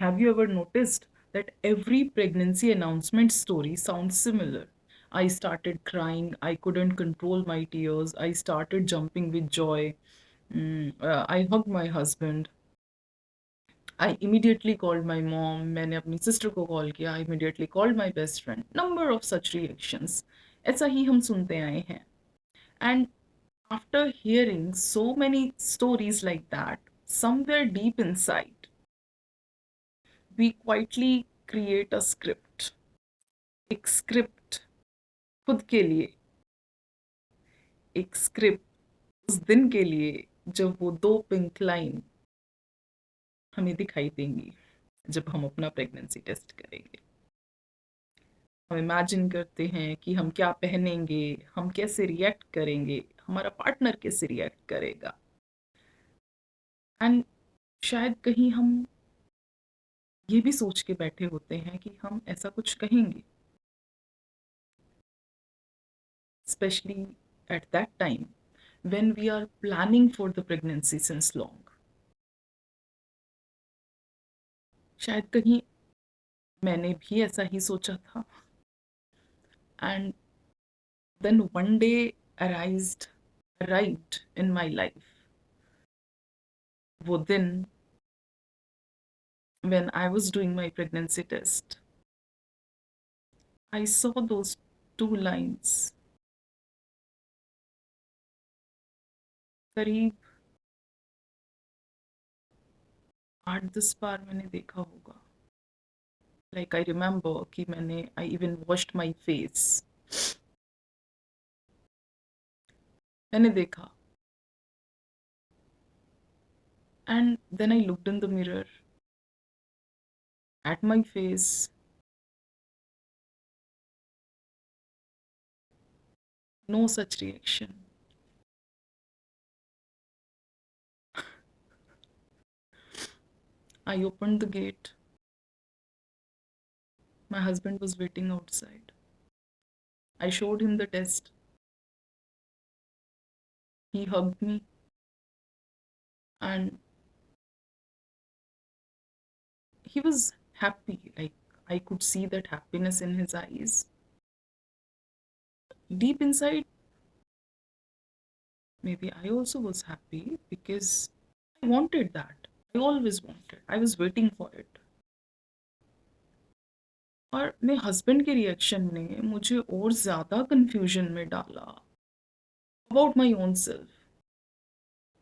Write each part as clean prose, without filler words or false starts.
Have you ever noticed that every pregnancy announcement story sounds similar? I started crying, I couldn't control my tears, I started jumping with joy. I hugged my husband. I immediately called my mom. मैंने अपनी sister को call किया. I immediately called my best friend. Number of such reactions. ऐसा ही हम सुनते आए हैं. And after hearing so many stories like that, somewhere deep inside, we quietly create a script. एक स्क्रिप्ट खुद के लिए, एक स्क्रिप्ट उस दिन के लिए जब वो 2 पिंक लाइन हमें दिखाई देंगी, जब हम अपना प्रेगनेंसी टेस्ट करेंगे। हम इमेजिन करते हैं कि हम क्या पहनेंगे, हम कैसे रिएक्ट करेंगे, हमारा पार्टनर कैसे रिएक्ट करेगा। एंड शायद कहीं हम ये भी सोच के बैठे होते हैं कि हम ऐसा कुछ कहेंगे, specially at that time when we are planning for the pregnancy since long. शायद कहीं मैंने भी ऐसा ही सोचा था। And then one day arrived in my life, वो दिन when I was doing my pregnancy test, I saw those two lines करीब 8-10 बार मैंने देखा होगा। लाइक आई रिमेम्बर कि मैंने I even washed my face, मैंने देखा। And then I looked in the mirror at my face. No such reaction. I opened the gate. My husband was waiting outside. I showed him the test. He hugged me, and he was happy. Like, I could see that happiness in his eyes. Deep inside, maybe I also was happy because I wanted that. I always wanted. I was waiting for it. और मेरे husband के reaction ने मुझे और ज़्यादा confusion में डाला about my own self.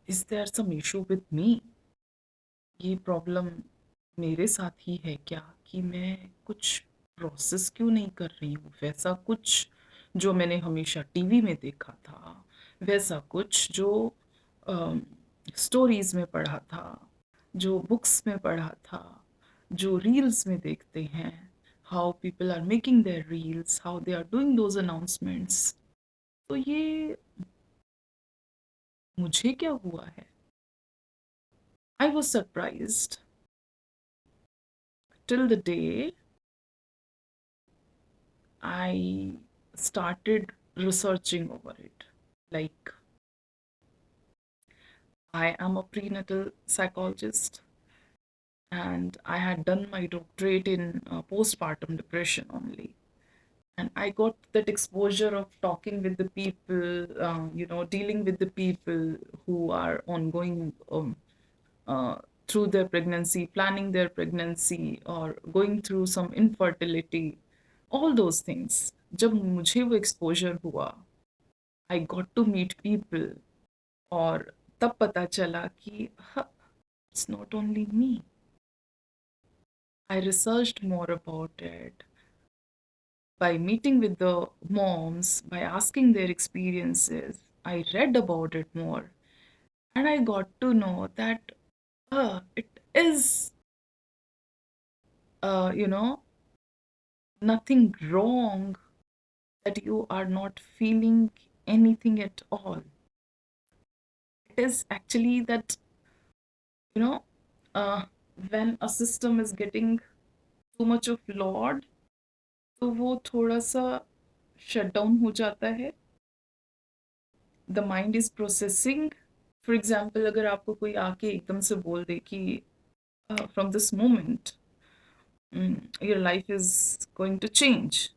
Is there some issue with me? ये प्रॉब्लम मेरे साथ ही है क्या, कि मैं कुछ प्रोसेस क्यों नहीं कर रही हूँ वैसा कुछ जो मैंने हमेशा टीवी में देखा था, वैसा कुछ जो स्टोरीज में पढ़ा था, जो बुक्स में पढ़ा था, जो रील्स में देखते हैं, how people are making their reels, how they are doing those announcements. तो ये मुझे क्या हुआ है? I was surprised till the day I started researching over it. Like, I am a prenatal psychologist and I had done my doctorate in postpartum depression only. And I got that exposure of talking with the people, dealing with the people who are ongoing uh, through their pregnancy, planning their pregnancy, or going through some infertility, all those things. जब मुझे वो exposure हुआ, I got to meet people, और तब पता चला कि हाँ, it's not only me. I researched more about it by meeting with the moms, by asking their experiences. I read about it more, and I got to know that it is, you know, nothing wrong that you are not feeling anything at all. It is actually that, you know, uh, when a system is getting too much of load, तो वो थोड़ा सा shut down हो जाता है. The mind is processing. For example, अगर आपको कोई आके एकदम से बोल दे कि from this moment your life is going to change.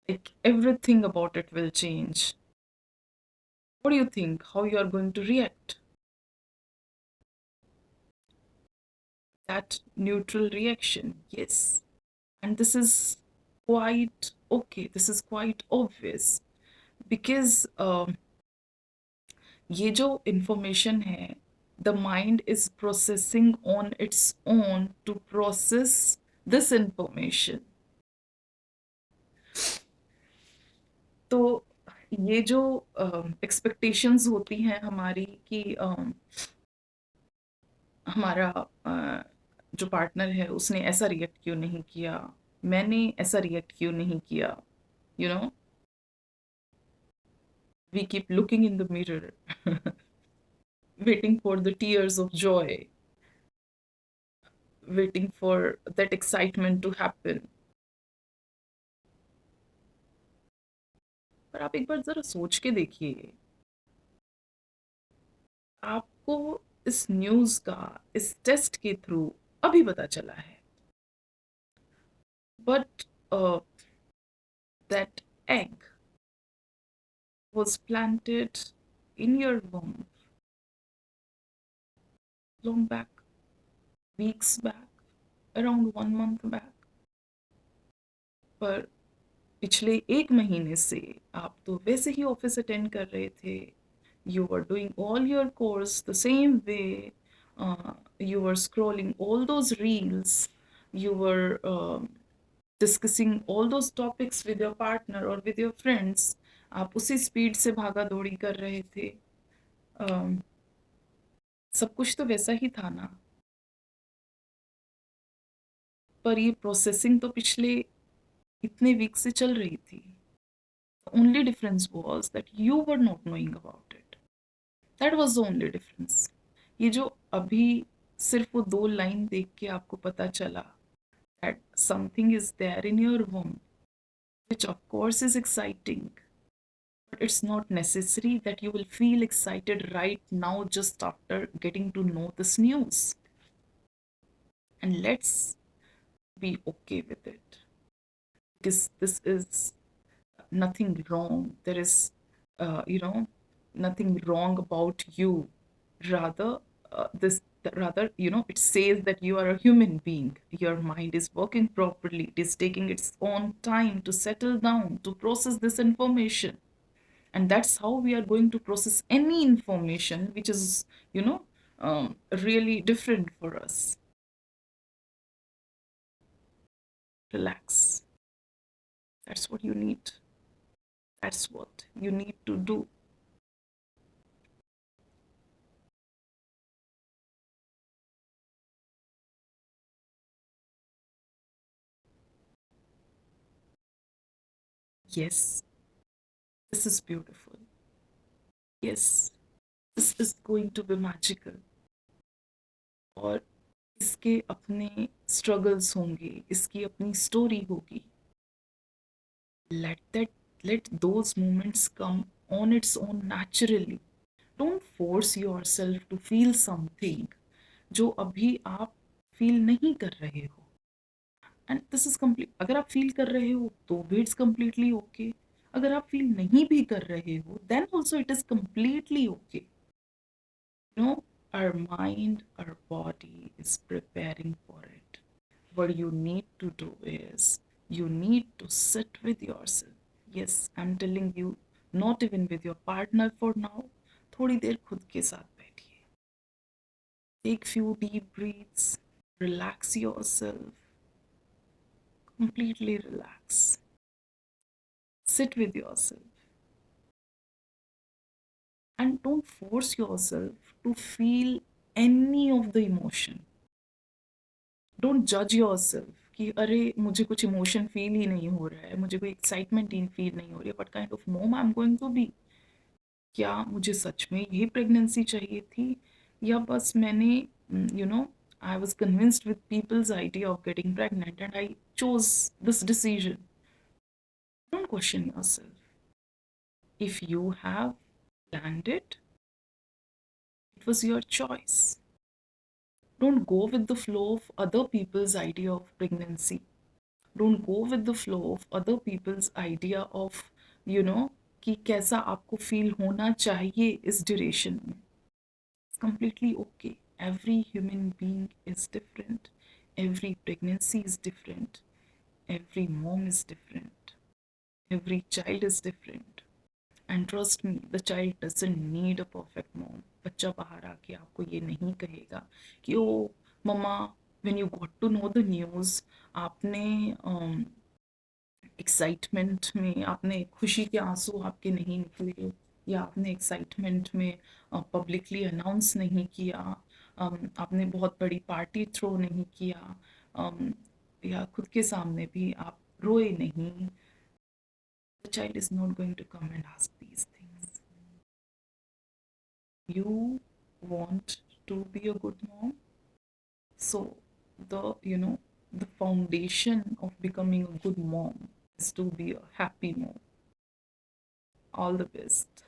Like everything about it will change. What do you think? How you are going to react? That neutral reaction, yes. And this is quite okay. This is quite obvious because ये जो information है, the mind is processing on its own to process this information. तो ये जो expectations होती हैं हमारी कि हमारा जो पार्टनर है उसने ऐसा रिएक्ट क्यों नहीं किया, मैंने ऐसा रिएक्ट क्यों नहीं किया, you know, we keep looking in the mirror, waiting for the tears of joy, waiting for that excitement to happen. पर आप एक बार जरा सोच के देखिए, आपको इस न्यूज़ का इस टेस्ट के थ्रू अभी पता चला है, but that egg was planted in your womb long back, weeks back, around 1 month back. पर पिछले 1 महीने से आप तो वैसे ही ऑफिस अटेंड कर रहे थे, you were doing all your course the same way, you were scrolling all those reels, you were discussing all those topics with your partner or with your friends, आप उसी स्पीड से भागा दौड़ी कर रहे थे, um, सब कुछ तो वैसा ही था ना, पर ये प्रोसेसिंग तो पिछले इतने वीक से चल रही थी. The only difference was that you were not knowing about it. That was the only difference. ये जो अभी सिर्फ वो 2 लाइन देख के आपको पता चला that something is there in your womb, which of course is exciting, but it's not necessary that you will feel excited right now just after getting to know this news. And let's be okay with it because this is nothing wrong. There is, nothing wrong about you. Rather, this rather, it says that you are a human being. Your mind is working properly. It is taking its own time to settle down, to process this information. And that's how we are going to process any information which is, really different for us. Relax. That's what you need. That's what you need to do. Yes, this is beautiful. Yes, this is going to be magical. और इसके अपने struggles होंगे, इसकी अपनी story होगी. Let that, let those moments come on its own naturally. Don't force yourself to feel something जो अभी आप feel नहीं कर रहे हो. And this is complete. अगर आप feel कर रहे हो तो भी it's completely okay. अगर आप feel नहीं भी कर रहे हो then also it is completely okay. Our mind, our body is preparing for it. What you need to do is you need to sit with yourself. Yes, I'm telling you, not even with your partner for now. थोड़ी देर खुद के साथ बैठिए. Take few deep breaths. Relax yourself. Completely relax. Sit with yourself. And don't force yourself to feel any of the emotion. Don't जज yourself कि अरे मुझे कुछ इमोशन फील ही नहीं हो रहा है, मुझे कोई एक्साइटमेंट ही फील नहीं हो रही है, what kind of mom I am going to be. क्या मुझे सच में यही प्रेगनेंसी चाहिए थी, या बस मैंने I was convinced with people's idea of getting pregnant and I chose this decision. Don't question yourself. If you have planned it, it was your choice. Don't go with the flow of other people's idea of pregnancy. Don't go with the flow of other people's idea of, you know, कि कैसा आपको feel होना चाहिए इस duration में. It's completely okay. Every human being is different. Every pregnancy is different. Every mom is different. Every child is different. And trust me, the child doesn't need a perfect mom. बच्चा बाहर आके आपको ये नहीं कहेगा कि ओ मम्मा, when you got to know the news, आपने excitement में, आपने खुशी के आंसू आपके नहीं निकले, या आपने एक्साइटमेंट में पब्लिकली अनाउंस नहीं किया, आपने बहुत बड़ी पार्टी थ्रो नहीं किया, या खुद के सामने भी आप रोए नहीं. The child is not going to come and ask these things. You want to be a good mom, so the foundation of becoming a good mom is to be a happy mom. All the best.